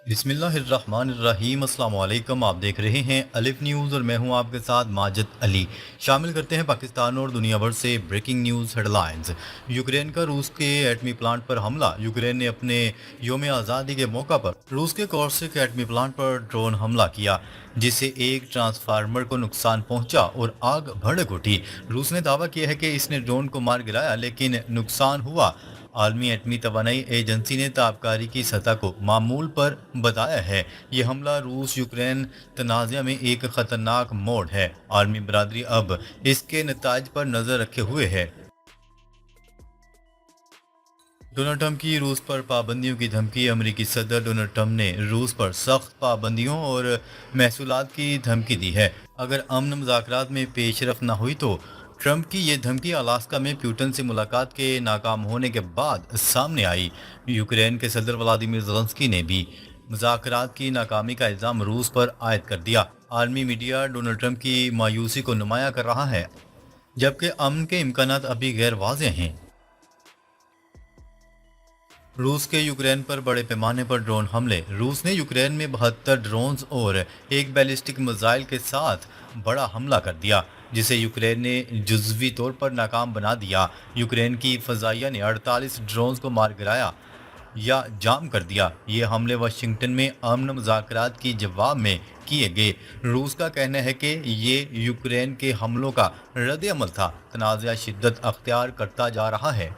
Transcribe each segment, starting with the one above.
बिस्मिल्लाहिर्रहमानिर्रहीम। अस्सलाम वालेकुम। आप देख रहे हैं अलिफ न्यूज़ और मैं हूं आपके साथ माजिद अली। शामिल करते हैं पाकिस्तान और दुनिया भर से ब्रेकिंग न्यूज़ हेडलाइंस। यूक्रेन का रूस के एटमी प्लांट पर हमला। यूक्रेन ने अपने योम आज़ादी के मौका पर रूस के कॉर्सिक एटमी प्लांट पर ड्रोन हमला किया, जिससे एक ट्रांसफार्मर को नुकसान पहुंचा और आग भड़क उठी। रूस ने दावा किया है कि इसने ड्रोन को मार गिराया, लेकिन नुकसान हुआ। आलमी एटमी तवानाई एजेंसी ने ताबकारी की सतह को मामूल पर बताया है। ये हमला रूस यूक्रेन तनाज़ा में एक ख़तरनाक मोड़ है। आलमी बरादरी अब इसके नताज पर नज़र रखे हुए है। डोनाल्ड ट्रंप की रूस पर पाबंदियों की धमकी। अमेरिकी सदर डोनाल्ड ट्रंप ने रूस पर सख्त पाबंदियों और महसूलात की धमकी दी है अगर अमन मुज़ाकरात में पेशरफ न हुई तो। ट्रंप की ये धमकी अलास्का में प्यूटन से मुलाकात के नाकाम होने के बाद सामने आई। यूक्रेन के सदर व्लादिमीर ज़ेलेंस्की ने भी मुज़ाकरात की नाकामी का इल्ज़ाम रूस पर आयद कर दिया। आलमी मीडिया डोनाल्ड ट्रंप की मायूसी को नुमाया कर रहा है, जबकि अमन के इम्कानात अभी गैर वाज़ेह हैं। रूस के यूक्रेन पर बड़े पैमाने पर ड्रोन हमले। रूस ने यूक्रेन में 72 ड्रोन्स और एक बैलिस्टिक मिसाइल के साथ बड़ा हमला कर दिया, जिसे यूक्रेन ने जुज़वी तौर पर नाकाम बना दिया। यूक्रेन की फ़ज़ाइया ने 48 ड्रोन्स को मार गिराया या जाम कर दिया। ये हमले वाशिंगटन में अमन मुज़ाकरात की जवाब में किए गए। रूस का कहना है कि ये यूक्रेन के हमलों का रद्द अमल था। तनाज़ा शिद्दत अख्तियार करता जा रहा है।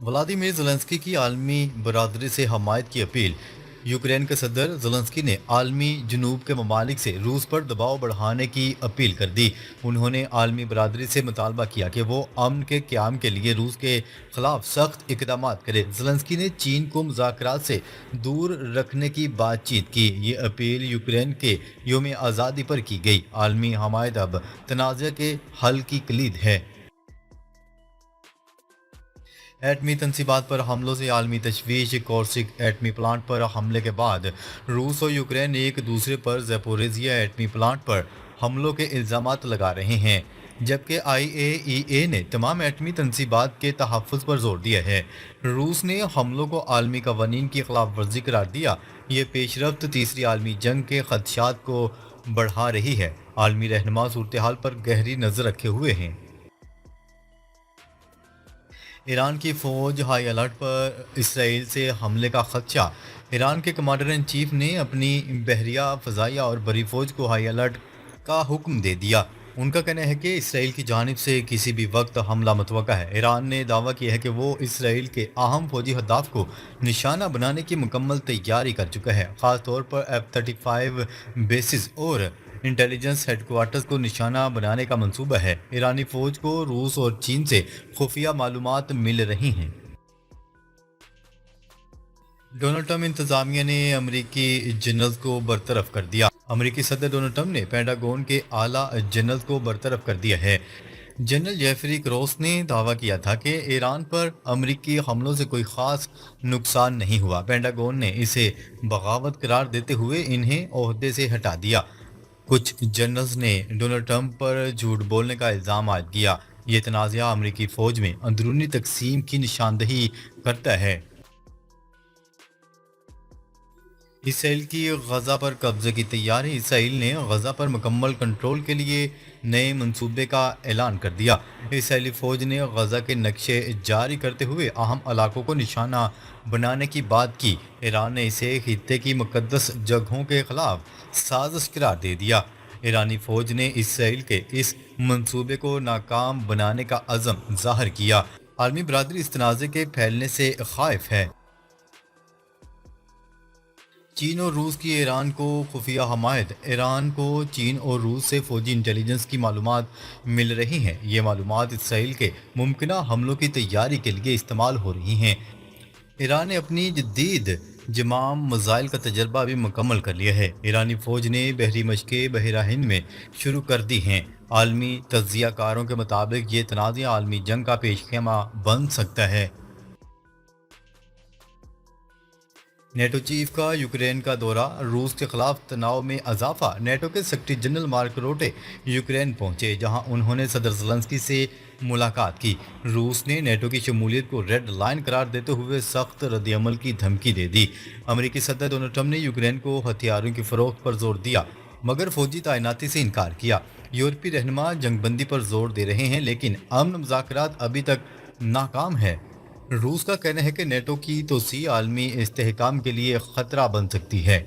व्लादिमीर ज़ेलेंस्की की आलमी बरादरी से हमायत की अपील। यूक्रेन के सदर ज़ेलेंस्की ने आलमी जनूब के ममालिक से रूस पर दबाव बढ़ाने की अपील कर दी। उन्होंने आलमी बरादरी से मुतालबा किया कि वो अमन के क़याम के लिए रूस के खिलाफ सख्त इक़दाम करे। ज़ेलेंस्की ने चीन को मुज़ाकरात से दूर रखने की बातचीत की। ये अपील यूक्रेन के योम आज़ादी पर की गई। आलमी हमायत अब तनाज़ा के हल की कलीद है। एटमी तनसीबात पर हमलों से आलमी तशवीश। कॉर्सिक एटमी प्लांट पर हमले के बाद रूस और यूक्रेन एक दूसरे पर ज़ैपोरिज़िया एटमी प्लांट पर हमलों के इल्ज़ामात लगा रहे हैं, जबकि IAEA ने तमाम एटमी तनसीबात के तहफ़्फ़ुज़ पर जोर दिया है। रूस ने हमलों को आलमी कवानीन की खिलाफ वर्जी करार दिया। ये पेशरफ्त तीसरी आलमी जंग के खदशात को बढ़ा रही है। आलमी रहनुमा सूरत हाल पर गहरी नज़र रखे हुए हैं। ईरान की फ़ौज हाई अलर्ट पर। इसराइल से हमले का खदशा। ईरान के कमांडर इन चीफ ने अपनी बहरिया, फ़ज़ाइया और बरी फ़ौज को हाई अलर्ट का हुक्म दे दिया। उनका कहना है कि इसराइल की जानिब से किसी भी वक्त हमला मुतवक्का है। ईरान ने दावा किया है कि वो इसराइल के अहम फौजी अहदाफ को निशाना बनाने की मुकम्मल तैयारी कर चुका है। ख़ास तौर पर F-35 बेसिस और इंटेलिजेंस हेडक्वार्टर्स को निशाना बनाने का मंसूबा है। ईरानी फौज को रूस और चीन से खुफिया मालूमात मिल रही हैं। डोनाल्ड ट्रंप इंतजामिया ने अमेरिकी जनरल्स को बरतरफ कर दिया। अमेरिकी सदर डोनाल्ड ट्रंप ने पेंटागन के आला जनरल्स को बरतरफ कर दिया है। जनरल जेफरी क्रॉस ने दावा किया था कि ईरान पर अमेरिकी हमलों से कोई ख़ास नुकसान नहीं हुआ। पेंटागन ने इसे बगावत करार देते हुए इन्हें ओहदे से हटा दिया। कुछ जनरल्स ने डोनाल्ड ट्रंप पर झूठ बोलने का इल्ज़ाम आयद किया। ये तनाज़ा अमेरिकी फ़ौज में अंदरूनी तकसीम की निशानदही करता है। इसराइल की गज़ा पर कब्ज़े की तैयारी। इसराइल ने गज़ा पर मुकम्मल कंट्रोल के लिए नए मंसूबे का ऐलान कर दिया। इसराइली फ़ौज ने गज़ा के नक्शे जारी करते हुए अहम इलाकों को निशाना बनाने की बात की। ईरान ने इसे खित्ते की मुक़द्दस जगहों के ख़िलाफ़ साजिश करार दे दिया। ईरानी फ़ौज ने इसराइल के इस मंसूबे को नाकाम बनाने का अज़म ज़ाहिर किया। आलमी बरादरी इस तनाज़े के फैलने से ख़ाइफ है। चीन और रूस की ईरान को खुफिया हमायत। ईरान को चीन और रूस से फौजी इंटेलिजेंस की मालूमात मिल रही हैं। ये मालूमात इसराइल के मुमकिना हमलों की तैयारी के लिए इस्तेमाल हो रही हैं। ईरान ने अपनी जदीद जमाम मिसाइल का तजर्बा भी मुकम्मल कर लिया है। ईरानी फ़ौज ने बहरी मशक़ें बहरा हिंद में शुरू कर दी हैं। आलमी तज्ज़िया कारों के मुताबिक ये तनाज़ा आलमी जंग का पेशखेमा बन सकता है। नेटो चीफ का यूक्रेन का दौरा। रूस के खिलाफ तनाव में इजाफा। नेटो के सेक्रेटरी जनरल मार्क रूटे यूक्रेन पहुंचे, जहां उन्होंने सदर ज़ेलेंस्की से मुलाकात की। रूस ने नेटो की शमूलियत को रेड लाइन करार देते हुए सख्त रद्दअमल की धमकी दे दी। अमेरिकी सदर डोनाल्ड ट्रंप ने यूक्रेन को हथियारों की फरोख्त पर जोर दिया, मगर फौजी तैनाती से इनकार किया। यूरोपीय रहनुमा जंगबंदी पर जोर दे रहे हैं, लेकिन अमन मुज़ाकरात अभी तक नाकाम है। रूस का कहना है कि नेटो की तोसी आलमी इस्तेहकाम के लिए खतरा बन सकती है।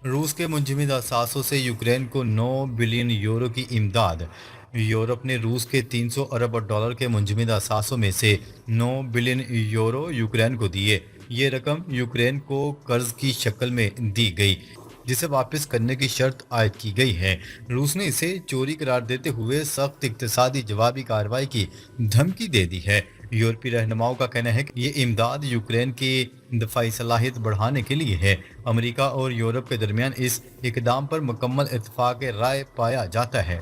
रूस के मुंजमद असासों से यूक्रेन को 9 बिलियन यूरो की इमदाद। यूरोप ने रूस के 300 अरब डॉलर के मुंजमद असासों में से 9 बिलियन यूरो यूक्रेन को दिए। ये रकम यूक्रेन को कर्ज की शक्ल में दी गई, जिसे वापस करने की शर्त आयद की गई है। रूस ने इसे चोरी करार देते हुए सख्त इक्तसादी जवाबी कार्रवाई की धमकी दे दी है। यूरोपीय रहनुमाओं का कहना है कि ये इमदाद यूक्रेन की दफाई सलाहियत बढ़ाने के लिए है। अमेरिका और यूरोप के दरमियान इस इकदाम पर मुकम्मल इत्तेफाक राय पाया जाता है।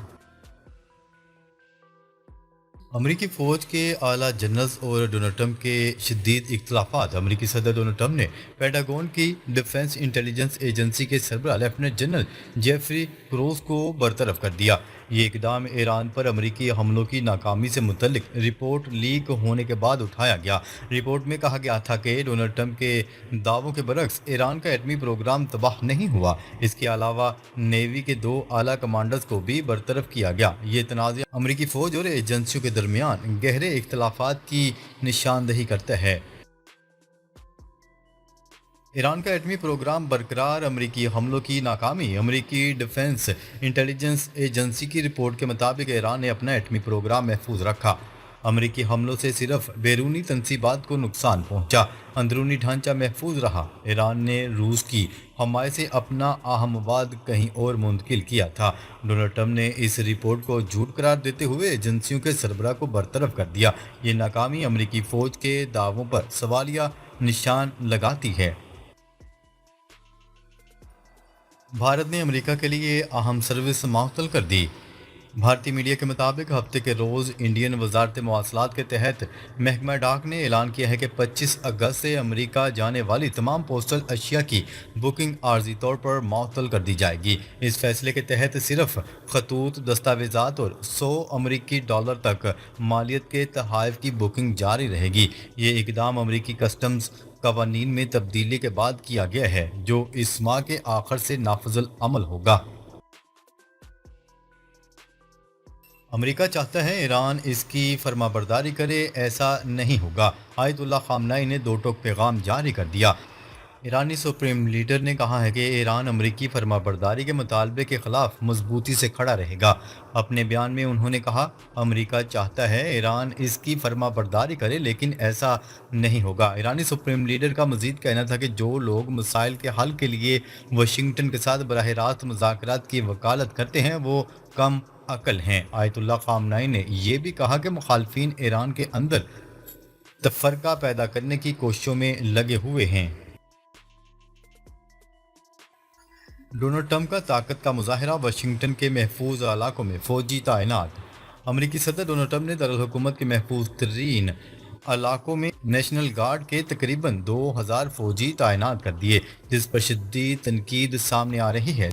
अमेरिकी फौज के आला जनरल्स और डोनाल्ड ट्रंप के शदीद इख्तलाफात। अमेरिकी सदर डोनाल्ड ट्रंप ने पेंटागन की डिफेंस इंटेलिजेंस एजेंसी के सरबराह लेफ्टिनेंट जनरल जेफरी क्रोज को बरतरफ कर दिया। ये इकदाम ईरान पर अमेरिकी हमलों की नाकामी से मुतल्लिक रिपोर्ट लीक होने के बाद उठाया गया। रिपोर्ट में कहा गया था कि डोनाल्ड ट्रंप के दावों के बरक्स ईरान का एटमी प्रोग्राम तबाह नहीं हुआ। इसके अलावा नेवी के 2 आला कमांडर्स को भी बरतरफ किया गया। ये तनाज़ा अमेरिकी फौज और एजेंसियों के दरमियान गहरे इख्तलाफात की निशानदही करता है। ईरान का एटमी प्रोग्राम बरकरार, अमेरिकी हमलों की नाकामी। अमेरिकी डिफेंस इंटेलिजेंस एजेंसी की रिपोर्ट के मुताबिक ईरान ने अपना एटमी प्रोग्राम महफूज रखा। अमेरिकी हमलों से सिर्फ बैरूनी तनसीबात को नुकसान पहुंचा, अंदरूनी ढांचा महफूज रहा। ईरान ने रूस की हमायत से अपना अहम मवाद कहीं और मुंतकिल किया था। डोनाल्ड ट्रंप ने इस रिपोर्ट को झूठ करार देते हुए एजेंसियों के सरबराह को बरतरफ कर दिया। ये नाकामी अमेरिकी फौज के दावों पर सवालिया निशान लगाती है। भारत ने अमेरिका के लिए अहम सर्विस मअतल कर दी। भारतीय मीडिया के मुताबिक हफ्ते के रोज़ इंडियन वजारत मवासलात के तहत महकमा डाक ने ऐलान किया है कि 25 अगस्त से अमेरिका जाने वाली तमाम पोस्टल अशिया की बुकिंग आर्जी तौर पर मअतल कर दी जाएगी। इस फैसले के तहत सिर्फ खतूत, दस्तावेज़ात और $100 तक मालियत के तहाइफ की बुकिंग जारी रहेगी। ये इकदाम अमेरिकी कस्टम्स कवानीन में तब्दीली के बाद किया गया है, जो इस माह के आखिर से नाफिजुल अमल होगा। अमेरिका चाहता है ईरान इसकी फरमाबरदारी करे, ऐसा नहीं होगा। आयतुल्लाह खामनाई ने 2 टोक पैगाम जारी कर दिया। ईरानी सुप्रीम लीडर ने कहा है कि ईरान अमेरिकी फरमाबरदारी के मुतालबे के खिलाफ मजबूती से खड़ा रहेगा। अपने बयान में उन्होंने कहा, अमेरिका चाहता है ईरान इसकी फरमाबरदारी करे, लेकिन ऐसा नहीं होगा। ईरानी सुप्रीम लीडर का मजीद कहना था कि जो लोग मसाइल के हल के लिए वाशिंगटन के साथ बराह रास्त मुज़ाकरात की वकालत करते हैं वो कम अकल हैं। आयतुल्लाह खामनाई ने यह भी कहा कि मुखालफिन ईरान के अंदर तफरका पैदा करने की कोशिशों में लगे हुए हैं। डोनाल्ड ट्रंप का ताकत का मुजाहरा, वाशिंगटन के महफूज इलाकों में फौजी तैनात। अमेरिकी सदर डोनाल्ड ट्रंप ने दारुल हुकूमत के महफूज तरीन इलाकों में नेशनल गार्ड के तकरीबन 2000 फौजी तैनात कर दिए, जिस पर शदीद तनकीद सामने आ रही है।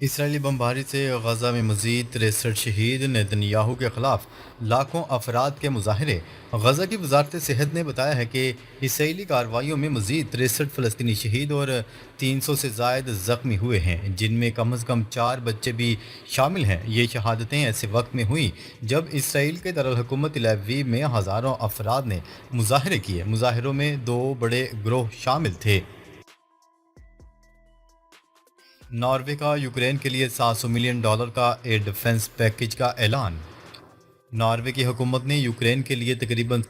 इसराइली बमबारी से गजा में मजीद 63 शहीद। नेतन्याहू के खिलाफ लाखों अफराद के मुजाहरे। गजा की वजारत सेहत ने बताया है कि इसराइली कार्रवाइयों में मजीद 63 फ़लस्तीनी शहीद और 300 से ज़ायद ज़ख्मी हुए हैं, जिनमें कम अज़ कम 4 बच्चे भी शामिल हैं। ये शहादतें ऐसे वक्त में हुई जब इसराइल के दारुल हुकूमत तेल अवीव में हज़ारों अफराद ने मुजाहरे किए। मुजाहरों में 2 बड़े ग्रोह शामिल थे। नॉर्वे का यूक्रेन के लिए $700 मिलियन का एयर डिफेंस पैकेज का ऐलान। नॉर्वे की हुकूमत ने यूक्रेन के लिए तकरीबन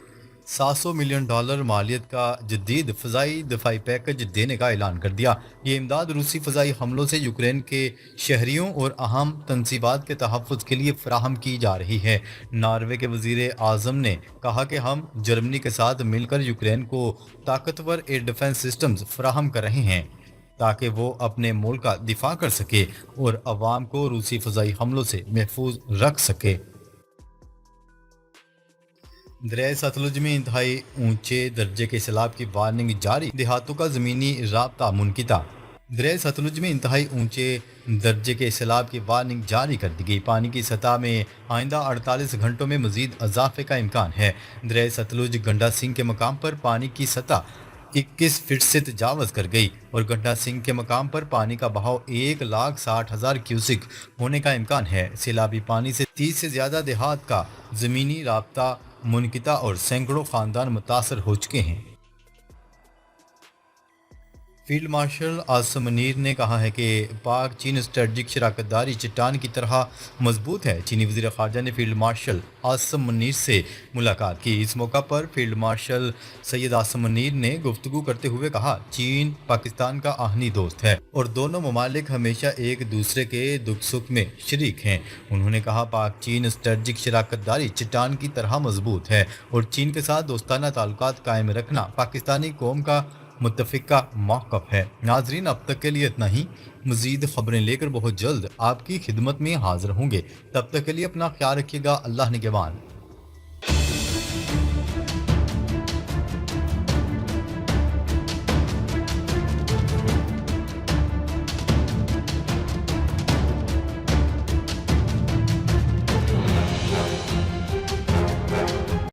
$700 मिलियन मालियत का जदीद फ़ज़ाई दफाई पैकेज देने का ऐलान कर दिया। ये इमदाद रूसी फ़ज़ाई हमलों से यूक्रेन के शहरियों और अहम तनसीबात के तहफ़्फ़ुज़ के लिए फ़राहम की जा रही है। नॉर्वे के वज़ीर आज़म ने कहा कि हम जर्मनी के साथ मिलकर यूक्रेन को ताकतवर एयर डिफेंस सिस्टम्स फ़राहम कर रहे हैं, ताकि वो अपने मुल्क का दिफा कर सके और अवाम को रूसी फ़ज़ाई हमलों से महफूज रख सके। दरिया सतलुज में इंतहाई ऊंचे दर्जे के सैलाब की वार्निंग जारी। देहातों का ज़मीनी राब्ता मुनक़िता। दरिया सतलुज में इंतहाई ऊंचे दर्जे के सैलाब की वार्निंग जारी कर दी गई। पानी की सतह में आइंदा 48 घंटों में मजीद इजाफे का इम्कान है। दरिया सतलुज गंडा सिंह के मकाम पर पानी की सतह 21 फीट से तजावज़ कर गई और गंडा सिंह के मकाम पर पानी का बहाव 1,60,000 क्यूसिक होने का इम्कान है। सैलाबी पानी से 30 से ज़्यादा देहात का ज़मीनी राब्ता मुनक़िता और सैकड़ों ख़ानदान मुतासर हो चुके हैं। फील्ड मार्शल आसिम मुनीर ने कहा है कि पाक चीन स्ट्रेटजिक शराकतदारी चट्टान की तरह मजबूत है। चीनी वज़ीर ख़ारजा ने फील्ड मार्शल आसिम मुनीर से मुलाकात की। इस मौका पर फील्ड मार्शल सैयद आसिम मुनीर ने गुफ्तगू करते हुए कहा, चीन पाकिस्तान का आहनी दोस्त है और दोनों ममालिक हमेशा एक दूसरे के दुख सुख में शरीक हैं। उन्होंने कहा, पाक चीन स्ट्रेटजिक शराकतदारी चट्टान की तरह मजबूत है और चीन के साथ दोस्ताना ताल्लुकात कायम रखना पाकिस्तानी कौम का मुत्तफ़िका मौक़िफ़ है। नाजरीन, अब तक के लिए इतना ही। मज़ीद ख़बरें लेकर बहुत जल्द आपकी खिदमत में हाज़िर होंगे। तब तक के लिए अपना ख्याल रखिएगा। अल्लाह निगहबान।